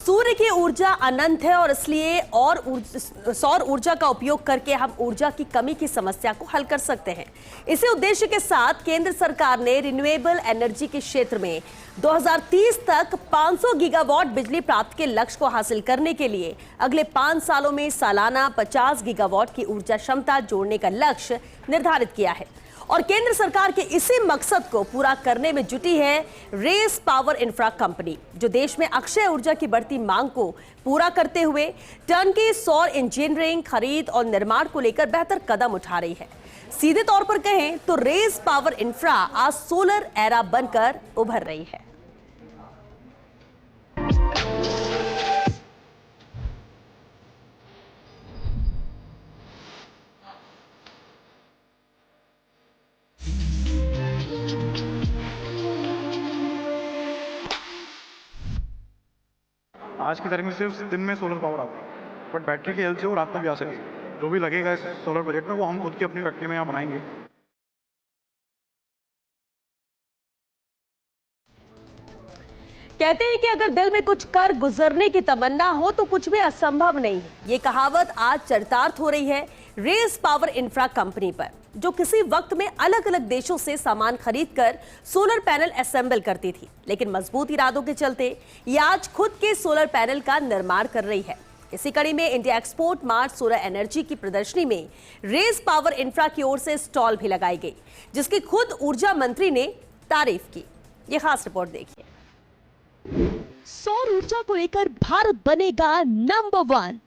सूर्य की ऊर्जा अनंत है और इसलिए सौर ऊर्जा का उपयोग करके हम ऊर्जा की कमी की समस्या को हल कर सकते हैं। इसी उद्देश्य के साथ केंद्र सरकार ने रिन्यूएबल एनर्जी के क्षेत्र में 2030 तक 500 गीगावाट बिजली प्राप्त के लक्ष्य को हासिल करने के लिए अगले 5 सालों में सालाना 50 गीगावाट की ऊर्जा क्षमता जोड़ने का लक्ष्य निर्धारित किया है। और केंद्र सरकार के इसी मकसद को पूरा करने में जुटी है रेस पावर इंफ्रा कंपनी, जो देश में अक्षय ऊर्जा की बढ़ती मांग को पूरा करते हुए टर्नकी सौर इंजीनियरिंग, खरीद और निर्माण को लेकर बेहतर कदम उठा रही है। सीधे तौर पर कहें तो रेस पावर इंफ्रा आज सोलर एरा बनकर उभर रही है। आज की तारीख में सिर्फ दिन में सोलर पावर आता है, बट बैटरी की हेल्प से वो रात में भी आ सकती है। जो भी लगेगा इस सोलर प्रोजेक्ट में वो हम खुद की अपनी फैक्ट्री में यहाँ बनाएंगे। कहते हैं कि अगर दिल में कुछ कर गुजरने की तमन्ना हो तो कुछ भी असंभव नहीं है। ये कहावत आज चरितार्थ हो रही है रेस पावर इंफ्रा कंपनी पर, जो किसी वक्त में अलग अलग देशों से सामान खरीदकर सोलर पैनल असेंबल करती थी, लेकिन मजबूत इरादों के चलते ये आज खुद के सोलर पैनल का निर्माण कर रही है। इसी कड़ी में India export mart solar energy की प्रदर्शनी में रेस पावर इंफ्रा की ओर से स्टॉल भी लगाई गई, जिसकी खुद ऊर्जा मंत्री ने तारीफ की। ये खास रिपोर्ट देखिए। सौर ऊर्जा को लेकर भारत बनेगा नंबर 1।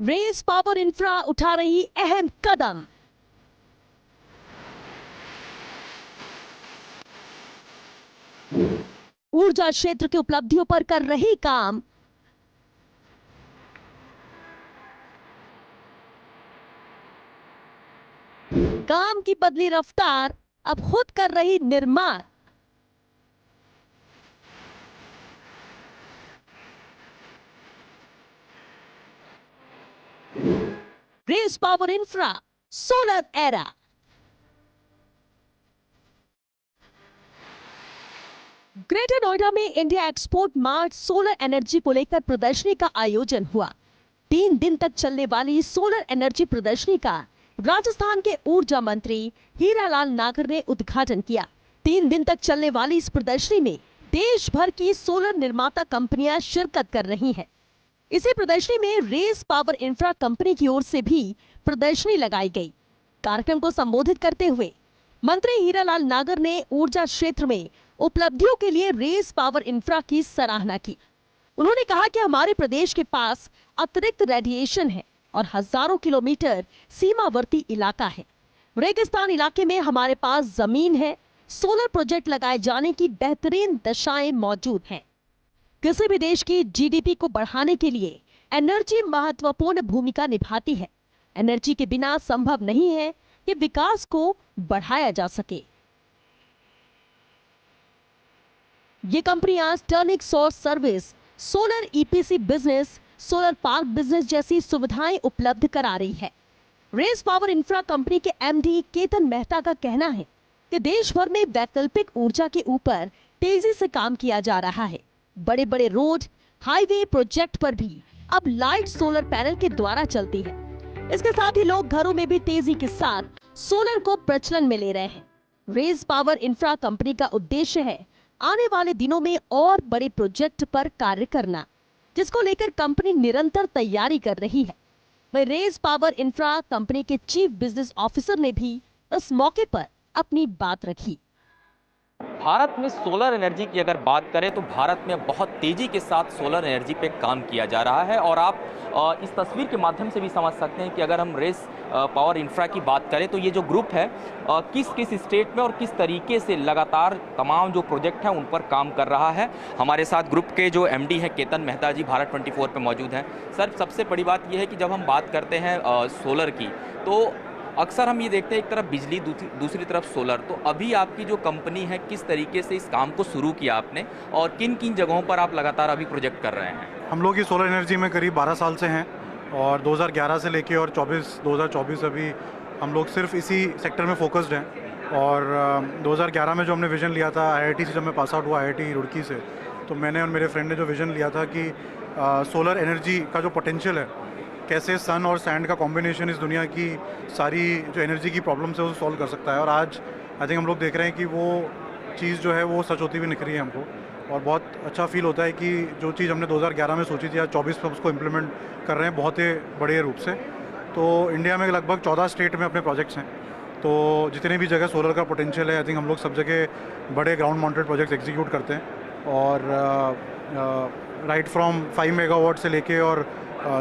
रेस पावर इंफ्रा उठा रही अहम कदम। ऊर्जा क्षेत्र की उपलब्धियों पर कर रही काम। काम की बदली रफ्तार, अब खुद कर रही निर्माण। Race power infra solar era. Greater Noida में India export mart solar energy को लेकर प्रदर्शनी का आयोजन हुआ। 3 दिन तक चलने वाली सोलर एनर्जी प्रदर्शनी का राजस्थान के ऊर्जा मंत्री हीरालाल नागर ने उद्घाटन किया। 3 दिन तक चलने वाली इस प्रदर्शनी में देश भर की सोलर निर्माता कंपनियां शिरकत कर रही हैं। इसी प्रदर्शनी में रेस पावर इंफ्रा कंपनी की ओर से भी प्रदर्शनी लगाई गई। कार्यक्रम को संबोधित करते हुए मंत्री हीरालाल नागर ने ऊर्जा क्षेत्र में उपलब्धियों के लिए रेस पावर इंफ्रा की सराहना की। उन्होंने कहा कि हमारे प्रदेश के पास अतिरिक्त रेडिएशन है और हजारों किलोमीटर सीमावर्ती इलाका है। रेगिस्तान इलाके में हमारे पास जमीन है। सोलर प्रोजेक्ट लगाए जाने की बेहतरीन दशाएं मौजूद हैं। किसी भी देश की जीडीपी को बढ़ाने के लिए एनर्जी महत्वपूर्ण भूमिका निभाती है। एनर्जी के बिना संभव नहीं है कि विकास को बढ़ाया जा सके। ये कंपनियां टर्निक सौर service, solar EPC business, solar park business जैसी सुविधाएं उपलब्ध करा रही है। रेस पावर इंफ्रा कंपनी के एमडी केतन मेहता का कहना है कि देश भर में वैकल्पिक ऊर्जा के ऊपर तेजी से काम किया जा रहा है। बड़े बड़े रोड, हाईवे प्रोजेक्ट पर भी अब लाइट सोलर पैनल के द्वारा चलती है। इसके साथ ही लोग घरों में भी तेजी के साथ सोलर को प्रचलन में ले रहे हैं। रेस पावर इंफ्रा कंपनी का उद्देश्य है आने वाले दिनों में और बड़े प्रोजेक्ट पर कार्य करना, जिसको लेकर कंपनी निरंतर तैयारी कर रही है। वह रेस पावर इंफ्रा कंपनी के चीफ बिजनेस ऑफिसर ने भी इस मौके पर अपनी बात रखी। भारत में सोलर एनर्जी की अगर बात करें तो भारत में बहुत तेज़ी के साथ सोलर एनर्जी पे काम किया जा रहा है। और आप इस तस्वीर के माध्यम से भी समझ सकते हैं कि अगर हम रेस पावर इंफ्रा की बात करें तो ये जो ग्रुप है किस किस स्टेट में और किस तरीके से लगातार तमाम जो प्रोजेक्ट हैं उन पर काम कर रहा है। हमारे साथ ग्रुप के जो एमडी हैं केतन मेहता जी भारत 24 पे मौजूद हैं। सर, सबसे बड़ी बात यह है कि जब हम बात करते हैं सोलर की तो अक्सर हम ये देखते हैं एक तरफ बिजली, दूसरी तरफ सोलर। तो अभी आपकी जो कंपनी है किस तरीके से इस काम को शुरू किया आपने और किन किन जगहों पर आप लगातार अभी प्रोजेक्ट कर रहे हैं? हम लोग ये सोलर एनर्जी में करीब 12 साल से हैं और 2011 से लेके और 2024 अभी हम लोग सिर्फ इसी सेक्टर में फोकस्ड हैं। और 2011 में जो हमने विज़न लिया था IIT से, जब मैं पास आउट हुआ IIT रुड़की से, तो मैंने और मेरे फ्रेंड ने जो विज़न लिया था कि सोलर एनर्जी का जो पोटेंशियल है, कैसे सन और सैंड का कॉम्बिनेशन इस दुनिया की सारी जो एनर्जी की प्रॉब्लम्स है वो सॉल्व कर सकता है। और आज आई थिंक हम लोग देख रहे हैं कि वो चीज़ जो है वो सच होती हुई निकल रही है हमको, और बहुत अच्छा फील होता है कि जो चीज़ हमने 2011 में सोची थी आज 24 में उसको इम्प्लीमेंट कर रहे हैं बहुत ही बड़े रूप से। तो इंडिया में लगभग 14 स्टेट में अपने प्रोजेक्ट्स हैं, तो जितने भी जगह सोलर का पोटेंशियल है आई थिंक हम लोग सब जगह बड़े ग्राउंड माउंटेड प्रोजेक्ट्स एग्जीक्यूट करते हैं। और राइट फ्रॉम 5 मेगावाट से लेके और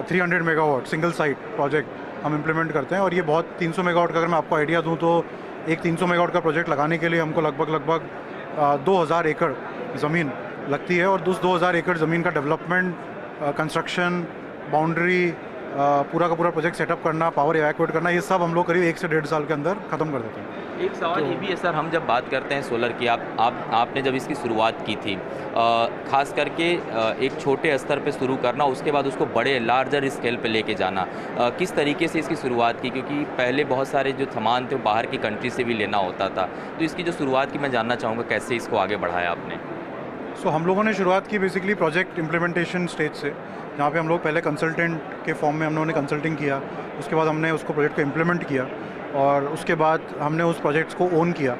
300 मेगावाट सिंगल साइट प्रोजेक्ट हम इम्प्लीमेंट करते हैं। और ये बहुत 300 मेगावाट का अगर मैं आपको आइडिया दूँ तो एक 300 मेगावाट का प्रोजेक्ट लगाने के लिए हमको लगभग 2000 एकड़ ज़मीन लगती है, और उस 2000 एकड़ ज़मीन का डेवलपमेंट, कंस्ट्रक्शन, बाउंड्री, पूरा का पूरा प्रोजेक्ट सेटअप करना, पावर इवैक्यूएट करना, ये सब हम लोग करीब 1 से 1.5 साल के अंदर ख़त्म कर देते हैं। एक सवाल ये भी है सर, हम जब बात करते हैं सोलर की, आपने जब इसकी शुरुआत की थी, खास करके एक छोटे स्तर पे शुरू करना, उसके बाद उसको बड़े लार्जर स्केल पे लेके जाना, किस तरीके से इसकी शुरुआत की? क्योंकि पहले बहुत सारे जो सामान थे वो बाहर की कंट्री से भी लेना होता था, तो इसकी जो शुरुआत की मैं जानना चाहूँगा कैसे इसको आगे बढ़ाया आपने? हम लोगों ने शुरुआत की बेसिकली प्रोजेक्ट इम्प्लीमेंटेशन स्टेज से, जहाँ पे हम लोग पहले कंसल्टेंट के फॉर्म में हम लोगों ने कंसल्टिंग किया, उसके बाद हमने उसको प्रोजेक्ट को इम्प्लीमेंट किया, और उसके बाद हमने उस प्रोजेक्ट्स को ओन किया,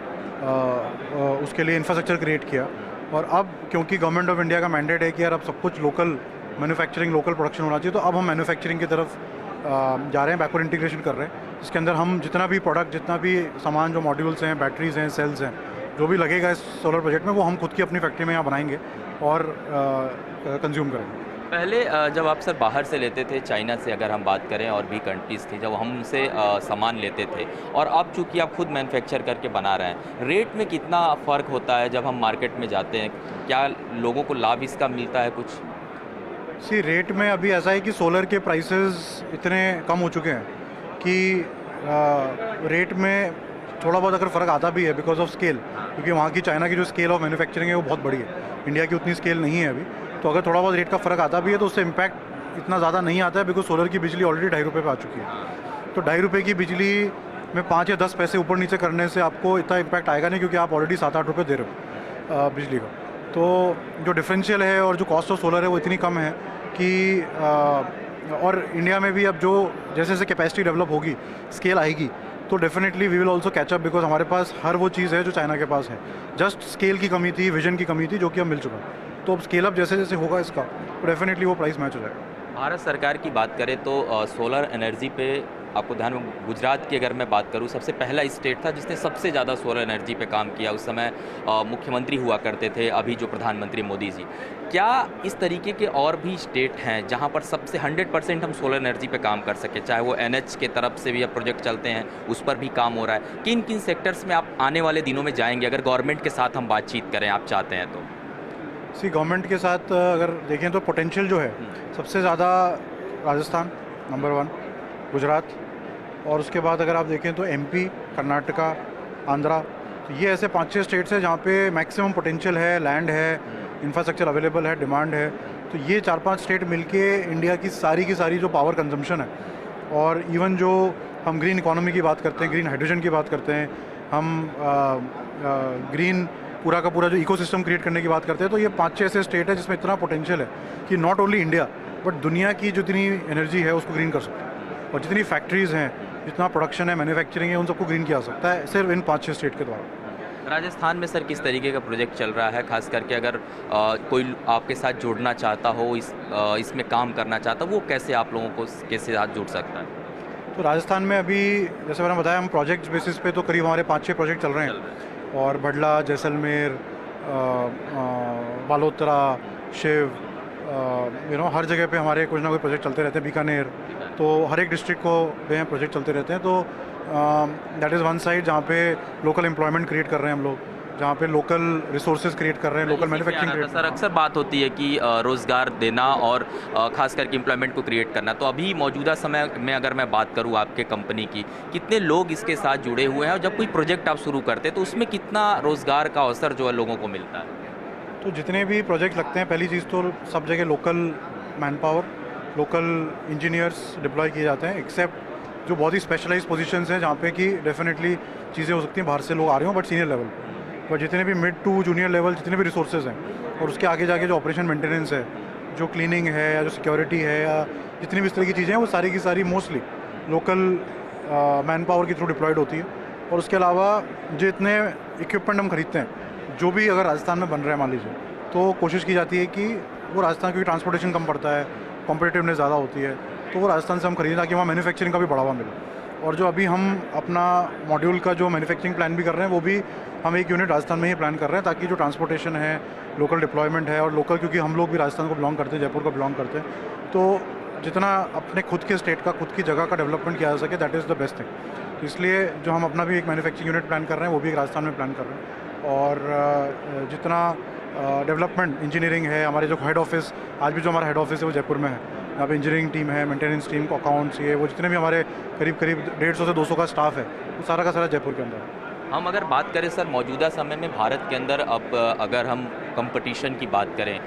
उसके लिए इंफ्रास्ट्रक्चर क्रिएट किया। और अब क्योंकि गवर्नमेंट ऑफ इंडिया का मैंडेट है कि यार अब सब कुछ लोकल मैन्युफैक्चरिंग, लोकल प्रोडक्शन होना चाहिए, तो अब हम मैन्युफैक्चरिंग की तरफ जा रहे हैं, बैकवर्ड इंटीग्रेशन कर रहे हैं, जिसके अंदर हम जितना भी प्रोडक्ट, जितना भी सामान, जो मॉड्यूल्स हैं, बैटरीज़ हैं, सेल्स हैं, जो भी लगेगा इस सोलर प्रोजेक्ट में, वो हम खुद की अपनी फैक्ट्री में यहाँ बनाएंगे और कंज्यूम करेंगे। पहले जब आप सर बाहर से लेते थे, चाइना से अगर हम बात करें और भी कंट्रीज़ थी, जब हम उनसे सामान लेते थे, और अब चूँकि आप खुद मैन्युफैक्चर करके बना रहे हैं, रेट में कितना फ़र्क होता है जब हम मार्केट में जाते हैं? क्या लोगों को लाभ इसका मिलता है कुछ? रेट में अभी ऐसा है कि सोलर के प्राइसेस इतने कम हो चुके हैं कि रेट में थोड़ा बहुत अगर फ़र्क आता भी है बिकॉज ऑफ स्केल, क्योंकि वहाँ की चाइना की जो स्केल ऑफ मैन्युफैक्चरिंग है वो बहुत बड़ी है, इंडिया की उतनी स्केल नहीं है अभी। तो अगर थोड़ा बहुत रेट का फ़र्क आता भी है तो उससे इम्पैक्ट इतना ज़्यादा नहीं आता है, बिकॉज सोलर की बिजली ऑलरेडी 2.5 रुपये पे आ चुकी है। तो 2.5 रुपये की बिजली में 5 या 10 पैसे ऊपर नीचे करने से आपको इतना इम्पैक्ट आएगा नहीं, क्योंकि आप ऑलरेडी 7-8 रुपये दे रहे हो बिजली का। तो जो डिफरेंशियल है और जो कॉस्ट ऑफ सोलर है वो इतनी कम है कि और इंडिया में भी अब जो जैसे जैसे कैपेसिटी डेवलप होगी, स्केल आएगी, तो definitely we will also catch up, because हमारे पास हर वो चीज़ है जो चाइना के पास है। जस्ट स्केल की कमी थी, विजन की कमी थी, जो कि अब मिल चुका है। तो अब स्केल अप जैसे जैसे होगा इसका, तो डेफिनेटली वो प्राइस मैच हो जाएगा। भारत सरकार की बात करें तो सोलर एनर्जी पे आपको ध्यान में, गुजरात की अगर मैं बात करूं, सबसे पहला स्टेट था जिसने सबसे ज़्यादा सोलर एनर्जी पे काम किया। उस समय मुख्यमंत्री हुआ करते थे, अभी जो प्रधानमंत्री मोदी जी। क्या इस तरीके के और भी स्टेट हैं जहां पर सबसे 100% हम सोलर एनर्जी पे काम कर सकें? चाहे वो NH के तरफ से भी अब प्रोजेक्ट चलते हैं, उस पर भी काम हो रहा है। किन किन सेक्टर्स में आप आने वाले दिनों में जाएंगे अगर गवर्नमेंट के साथ हम बातचीत करें, आप चाहते हैं तो? गवर्नमेंट के साथ अगर देखें तो पोटेंशियल जो है सबसे ज़्यादा राजस्थान नंबर 1, गुजरात, और उसके बाद अगर आप देखें तो MP, कर्नाटका, आंध्रा, तो ये ऐसे 5-6 स्टेट्स हैं जहाँ पे मैक्सिमम पोटेंशियल है, लैंड है, इंफ्रास्ट्रक्चर अवेलेबल है, डिमांड है। तो ये 4-5 स्टेट मिलके इंडिया की सारी जो पावर कंजम्पशन है, और इवन जो हम ग्रीन इकोनॉमी की बात करते हैं, ग्रीन हाइड्रोजन की बात करते हैं, हम ग्रीन पूरा का पूरा जो इकोसिस्टम क्रिएट करने की बात करते हैं, तो ये 5-6 ऐसे स्टेट है जिसमें इतना पोटेंशियल है कि नॉट ओनली इंडिया बट दुनिया की जितनी एनर्जी है उसको ग्रीन कर सकते हैं, और जितनी फैक्ट्रीज़ हैं, जितना प्रोडक्शन है, मैन्युफैक्चरिंग है, उन सबको ग्रीन किया जा सकता है सिर्फ इन 5-6 स्टेट के द्वारा। राजस्थान में सर किस तरीके का प्रोजेक्ट चल रहा है? खास करके अगर कोई आपके साथ जुड़ना चाहता हो, इसमें काम करना चाहता हो, वो कैसे आप लोगों को के साथ जुड़ सकता है? तो राजस्थान में अभी जैसे मैंने बताया, हम प्रोजेक्ट बेसिस पे तो करीब हमारे 5-6 प्रोजेक्ट चल रहे हैं, और भडला, जैसलमेर, बालोतरा, शिव, हर जगह पे हमारे कुछ ना कोई प्रोजेक्ट चलते रहते हैं, बीकानेर, तो हर एक डिस्ट्रिक्ट को में प्रोजेक्ट चलते रहते हैं। तो दैट इज़ वन साइड जहाँ पे लोकल एम्प्लॉयमेंट क्रिएट कर रहे हैं हम लोग, जहाँ पे लोकल रिसोर्सेज क्रिएट कर रहे हैं, लोकल मैन्युफैक्चरिंग क्रिएट। सर अक्सर बात होती है कि रोज़गार देना और खास करके एम्प्लॉयमेंट को क्रिएट करना, तो अभी मौजूदा समय में अगर मैं बात करूँ आपके कंपनी की, कितने लोग इसके साथ जुड़े हुए हैं, और जब कोई प्रोजेक्ट आप शुरू करते हैं तो उसमें कितना रोज़गार का अवसर जो है लोगों को मिलता है? तो जितने भी प्रोजेक्ट लगते हैं, पहली चीज़ तो सब जगह local man power, local engineers deploy किए जाते हैं, एक्सेप्ट जो बहुत ही स्पेशलाइज पोजीशंस हैं जहाँ पे कि डेफिनेटली चीज़ें हो सकती हैं, बाहर से लोग आ रहे हो बट सीनियर लेवल पर जितने भी मिड टू जूनियर लेवल जितने भी रिसोर्सेज हैं और उसके आगे जाके जो ऑपरेशन मेंटेनेंस है, जो क्लीनिंग है या जो सिक्योरिटी है या जितनी भी इस तरह की चीज़ें हैं वो सारी की सारी मोस्टली लोकल मैन पावर के थ्रू डिप्लॉयड होती है। और उसके अलावा जो इतने इक्विपमेंट हम खरीदते हैं जो भी अगर राजस्थान में बन रहा है मान लीजिए, तो कोशिश की जाती है कि वो राजस्थान, क्योंकि ट्रांसपोर्टेशन कम पड़ता है, कॉम्पिटिटिवनेस ज़्यादा होती है, तो वो राजस्थान से हम खरीदें ताकि वहाँ मैन्युफैक्चरिंग का भी बढ़ावा मिले। और जो अभी हम अपना मॉड्यूल का जो मैन्युफैक्चरिंग प्लान भी कर रहे हैं वो भी हम एक यूनिट राजस्थान में ही प्लान कर रहे हैं ताकि जो ट्रांसपोर्टेशन है, लोकल डिप्लॉयमेंट है और लोकल, क्योंकि हम लोग भी राजस्थान को बिलोंग करते हैं, जयपुर को बिलोंग करते हैं, तो जितना अपने खुद के स्टेट का, खुद की जगह का डेवलपमेंट किया जा सके, that is the best thing. तो इसलिए जो हम अपना भी एक मैन्युफैक्चरिंग यूनिट प्लान कर रहे हैं वो भी एक राजस्थान में प्लान कर रहे हैं। और जितना डेवलपमेंट इंजीनियरिंग है, हमारे जो हेड ऑफिस, आज भी जो हमारा हेड ऑफिस है वो जयपुर में है, यहाँ पे इंजीनियरिंग टीम है, मेंटेनेंस टीम, अकाउंट्स, ये वो जितने भी हमारे करीब 150 से 200 का स्टाफ है वो सारा का सारा जयपुर के अंदर है। हम अगर बात करें सर मौजूदा समय में भारत के अंदर, अब अगर हम कंपटीशन की बात करें,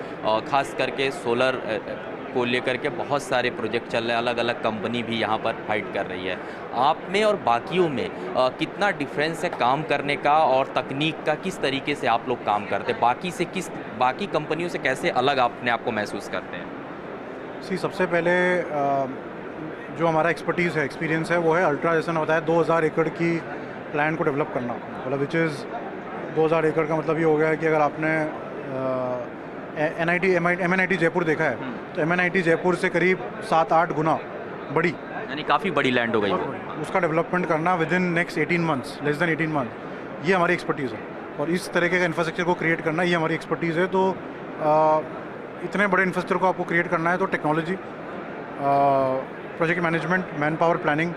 ख़ास करके सोलर को लेकर के बहुत सारे प्रोजेक्ट चल रहे हैं, अलग अलग कंपनी भी यहाँ पर फाइट कर रही है। आप में और बाकियों में कितना डिफरेंस है काम करने का और तकनीक का? किस तरीके से आप लोग काम करते हैं बाकी कंपनियों से कैसे अलग अपने आप को महसूस करते हैं? सबसे पहले जो हमारा एक्सपर्टीज़ है, एक्सपीरियंस है, वो है अल्ट्रा, जैसे होता है 2000 एकड़ की लैंड को डेवलप करना, मतलब विच इज़ 2000 एकड़ का मतलब ये हो गया है कि अगर आपने MNIT जयपुर देखा है तो MNIT जयपुर से करीब 7-8 गुना बड़ी, यानी काफ़ी बड़ी लैंड हो गई वो। उसका डेवलपमेंट करना with in next 18 months, less than 18 month, ये हमारी एक्सपर्टीज़ है। और इस तरीके का इंफ्रास्ट्रक्चर को क्रिएट करना ये हमारी एक्सपर्टीज़ है। तो इतने बड़े इंफ्रास्ट्रक्चर को आपको क्रिएट करना है तो technology, project management, man power, planning,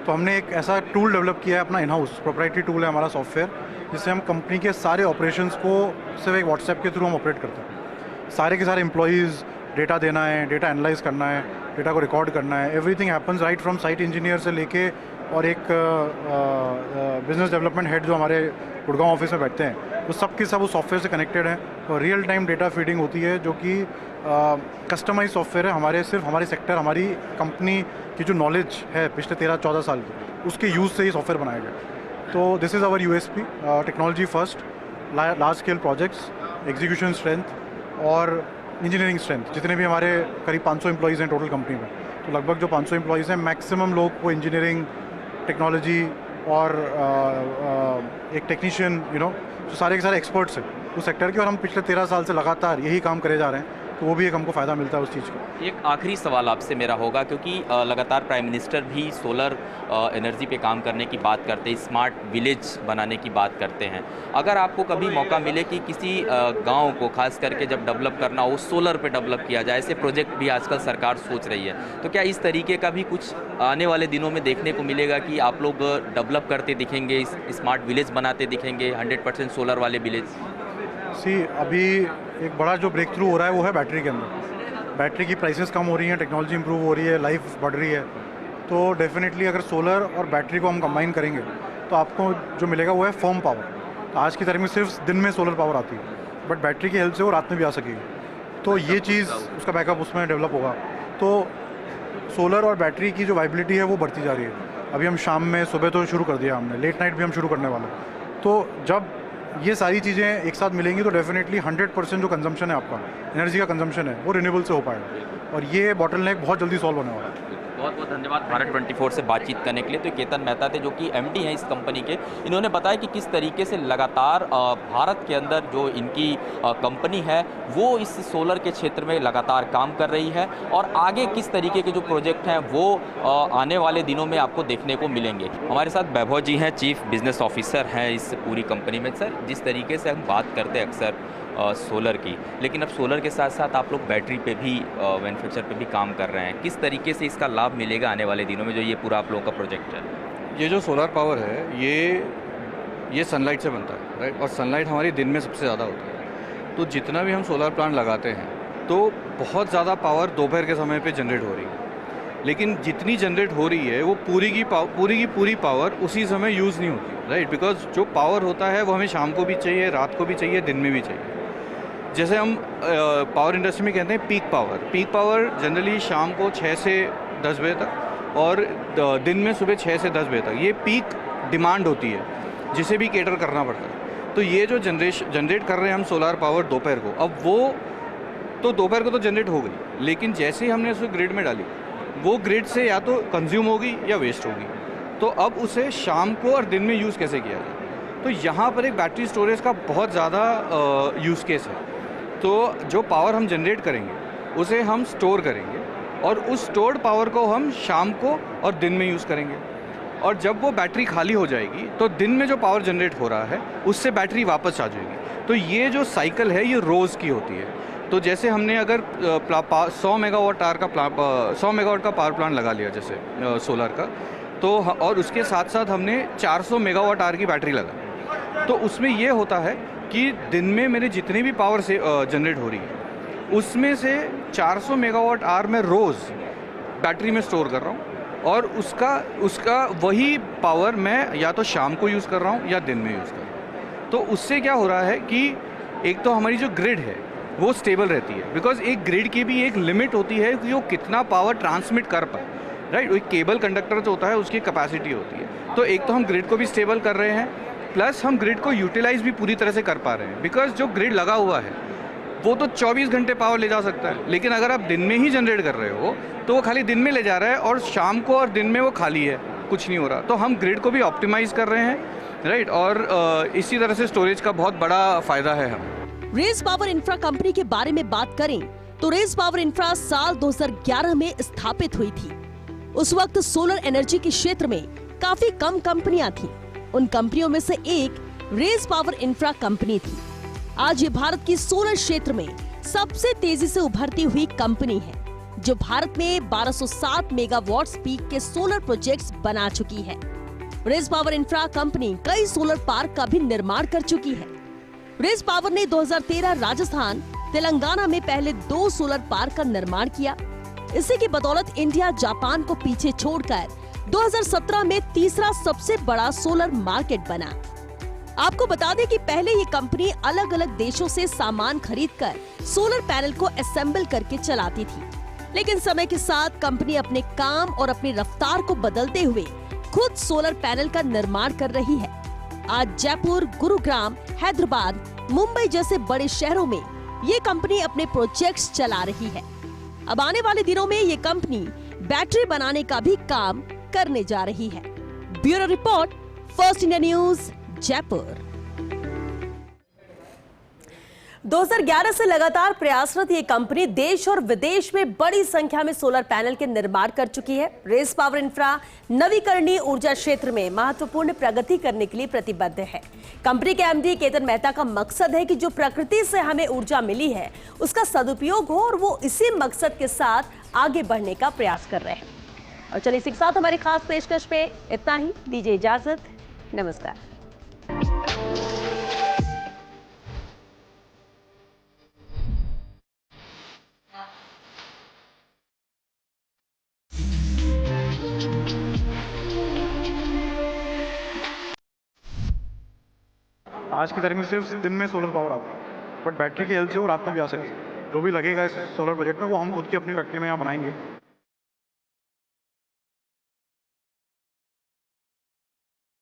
तो हमने एक ऐसा टूल डेवलप किया है अपना इन हाउस, प्रोप्राइटरी टूल है हमारा सॉफ्टवेयर, जिससे हम कंपनी के सारे ऑपरेशंस को सिर्फ एक व्हाट्सएप के थ्रू हम ऑपरेट करते हैं। सारे के सारे एम्प्लॉयज़, डेटा देना है, डेटा एनालाइज करना है, डेटा को रिकॉर्ड करना है, everything happens right from site engineer से लेके, और एक बिजनेस डेवलपमेंट हेड जो हमारे गुड़गांव ऑफिस में बैठते हैं, वो सब के सब उस सॉफ्टवेयर से कनेक्टेड हैं। तो रियल टाइम डेटा फीडिंग होती है जो कि कस्टमाइज सॉफ्टवेयर है हमारे, सिर्फ हमारे सेक्टर, हमारी कंपनी की जो नॉलेज है पिछले 13-14 साल की, उसके यूज़ से ही सॉफ्टवेयर बनाया गया। तो this is our USP, technology first, large scale projects, execution strength और इंजीनियरिंग स्ट्रेंथ। जितने भी हमारे करीब 500 एम्प्लॉयज़ हैं टोटल कंपनी में, तो लगभग जो 500 एम्प्लॉयज़ हैं, मैक्सिमम लोग को इंजीनियरिंग, टेक्नोलॉजी और एक टेक्नीशियन, जो सारे के सारे एक्सपर्ट्स हैं उस सेक्टर के, और हम पिछले 13 साल से लगातार यही काम करे जा रहे हैं, तो वो भी एक हमको फ़ायदा मिलता है उस चीज़ का। एक आखिरी सवाल आपसे मेरा होगा, क्योंकि लगातार प्राइम मिनिस्टर भी सोलर एनर्जी पे काम करने की बात करते हैं, स्मार्ट विलेज बनाने की बात करते हैं। अगर आपको कभी मौका मिले कि किसी गांव को खास करके जब डेवलप करना हो, सोलर पे डेवलप किया जाए, ऐसे प्रोजेक्ट भी आजकल सरकार सोच रही है, तो क्या इस तरीके का भी कुछ आने वाले दिनों में देखने को मिलेगा कि आप लोग डेवलप करते दिखेंगे, स्मार्ट विलेज बनाते दिखेंगे, 100% सोलर वाले विलेज? अभी एक बड़ा जो ब्रेक थ्रू हो रहा है वो है बैटरी के अंदर। बैटरी की प्राइसेस कम हो रही हैं, टेक्नोलॉजी इंप्रूव हो रही है, लाइफ बढ़ रही है, तो डेफिनेटली अगर सोलर और बैटरी को हम कंबाइन करेंगे तो आपको जो मिलेगा वो है फर्म पावर। तो आज की तारीख में सिर्फ दिन में सोलर पावर आती है, बट बैटरी की हेल्प से वो रात में भी आ सकेगी। तो ये चीज़, उसका बैकअप उसमें डेवलप होगा। तो सोलर और बैटरी की जो वाइबिलिटी है वो बढ़ती जा रही है। अभी हम शाम में, सुबह तो शुरू कर दिया हमने, लेट नाइट भी हम शुरू करने वाले हैं। तो जब ये सारी चीज़ें एक साथ मिलेंगी तो डेफिनेटली 100% जो कंजम्पशन है आपका, एनर्जी का कंजम्पशन है, वो रिन्यूएबल से हो पाएगा, और ये बॉटलनेक बहुत जल्दी सॉल्व होने वाला है। बहुत बहुत धन्यवाद भारत 24 से बातचीत करने के लिए। तो केतन मेहता थे जो कि MD हैं इस कंपनी के। इन्होंने बताया कि किस तरीके से लगातार भारत के अंदर जो इनकी कंपनी है वो इस सोलर के क्षेत्र में लगातार काम कर रही है, और आगे किस तरीके के जो प्रोजेक्ट हैं वो आने वाले दिनों में आपको देखने को मिलेंगे। हमारे साथ वैभव जी हैं, चीफ बिजनेस ऑफिसर हैं इस पूरी कंपनी में। सर, जिस तरीके से हम बात करते हैं अक्सर सोलर की, लेकिन अब सोलर के साथ साथ आप लोग बैटरी पे भी, मैन्युफैक्चर पे भी काम कर रहे हैं, किस तरीके से इसका लाभ मिलेगा आने वाले दिनों में जो ये पूरा आप लोगों का प्रोजेक्ट है? ये जो सोलर पावर है ये सनलाइट से बनता है, राइट, और सनलाइट हमारी दिन में सबसे ज़्यादा होती है। तो जितना भी हम सोलर प्लांट लगाते हैं तो बहुत ज़्यादा पावर दोपहर के समय पे जनरेट हो रही है, लेकिन जितनी जनरेट हो रही है वो पूरी की पूरी पावर उसी समय यूज़ नहीं होती, राइट, बिकॉज जो पावर होता है वो हमें शाम को भी चाहिए, रात को भी चाहिए, दिन में भी चाहिए। जैसे हम पावर इंडस्ट्री में कहते हैं पीक पावर जनरली शाम को 6 से 10 बजे तक और दिन में सुबह 6 से 10 बजे तक, ये पीक डिमांड होती है। जिसे भी केटर करना पड़ता है। तो ये जो जनरेट कर रहे हैं हम सोलार पावर दोपहर को, अब वो तो दोपहर को तो जनरेट हो गई, लेकिन जैसे ही हमने उसको ग्रिड में डाली, वो ग्रिड से या तो कंज्यूम होगी या वेस्ट होगी। तो अब उसे शाम को और दिन में यूज़ कैसे किया जाए, तो यहाँ पर एक बैटरी स्टोरेज का बहुत ज़्यादा यूज़ केस है। तो जो पावर हम जनरेट करेंगे उसे हम स्टोर करेंगे और उस स्टोर्ड पावर को हम शाम को और दिन में यूज़ करेंगे। और जब वो बैटरी खाली हो जाएगी तो दिन में जो पावर जनरेट हो रहा है उससे बैटरी वापस आ जाएगी। तो ये जो साइकिल है ये रोज़ की होती है। तो जैसे हमने अगर 100 मेगावाट का पावर प्लांट लगा लिया जैसे सोलर का, तो और उसके साथ साथ हमने 400 मेगावाट आवर की बैटरी लगा, तो उसमें ये होता है कि दिन में मेरे जितनी भी पावर से जनरेट हो रही है उसमें से 400 मेगावाट आवर मैं रोज़ बैटरी में स्टोर कर रहा हूँ और उसका वही पावर मैं या तो शाम को यूज़ कर रहा हूँ या दिन में यूज़ कर रहा हूँ। तो उससे क्या हो रहा है कि एक तो हमारी जो ग्रिड है वो स्टेबल रहती है, बिकॉज एक ग्रिड की भी एक लिमिट होती है कि वो कितना पावर ट्रांसमिट कर पाए, राइट। एक केबल कंडक्टर जो होता है उसकी कैपेसिटी होती है। तो एक तो हम ग्रिड को भी स्टेबल कर रहे हैं, प्लस हम ग्रिड को यूटिलाइज भी पूरी तरह से कर पा रहे हैं, बिकॉज जो ग्रिड लगा हुआ है वो तो 24 घंटे पावर ले जा सकता है, लेकिन अगर आप दिन में ही जनरेट कर रहे हो तो वो खाली दिन में ले जा रहा है और शाम को और दिन में वो खाली है, कुछ नहीं हो रहा। तो हम ग्रिड को भी ऑप्टिमाइज कर रहे हैं, राइट। और इसी तरह से स्टोरेज का बहुत बड़ा फायदा है हम। रेस पावर इंफ्रा कंपनी के बारे में बात करें तो रेस पावर इंफ्रा साल 2011 में स्थापित हुई थी। उस वक्त सोलर एनर्जी के क्षेत्र में काफी कम कंपनियां थी। उन कंपनियों में से एक रेस पावर इंफ्रा कंपनी थी। आज ये भारत की सोलर क्षेत्र में सबसे तेजी से उभरती हुई कंपनी है, जो भारत में 1207 मेगावाट पीक के सोलर प्रोजेक्ट्स बना चुकी है। रेस पावर इंफ्रा कंपनी कई सोलर पार्क का भी निर्माण कर चुकी है। रेस पावर ने 2013 राजस्थान, तेलंगाना में पहले 2 सोलर पार्क का निर्माण किया। इसी की बदौलत इंडिया जापान को पीछे छोड़कर 2017 में तीसरा सबसे बड़ा सोलर मार्केट बना। आपको बता दें कि पहले ये कंपनी अलग अलग देशों से सामान खरीदकर सोलर पैनल को असेंबल करके चलाती थी, लेकिन समय के साथ कंपनी अपने काम और अपनी रफ्तार को बदलते हुए खुद सोलर पैनल का निर्माण कर रही है। आज जयपुर, गुरुग्राम, हैदराबाद, मुंबई जैसे बड़े शहरों में ये कंपनी अपने प्रोजेक्ट्स चला रही है। अब आने वाले दिनों में ये कंपनी बैटरी बनाने का भी काम करने जा रही है। Bureau report, first India news, Jaipur. 2011 से लगातार प्रयासरत ये कंपनी देश और विदेश में बड़ी संख्या में सोलर पैनल के निर्माण कर चुकी है। रेस पावर इंफ्रा नवीकरणीय ऊर्जा क्षेत्र में महत्वपूर्ण प्रगति करने के लिए प्रतिबद्ध है। कंपनी के एमडी केतन मेहता का मकसद है कि जो प्रकृति से हमें ऊर्जा मिली है उसका सदुपयोग हो, और वो इसी मकसद के साथ आगे बढ़ने का प्रयास कर रहे हैं। और चलिए इसी के साथ हमारी खास पेशकश पे इतना ही। दीजिए इजाजत, नमस्कार। आज की तारीख में सिर्फ दिन में सोलर पावर आता है, बट बैटरी की हेल्थ से वो रात में भी आ सकती है। जो भी लगेगा इस सोलर प्रोजेक्ट में वो हम खुद की अपनी फैक्ट्री में यहाँ बनाएंगे।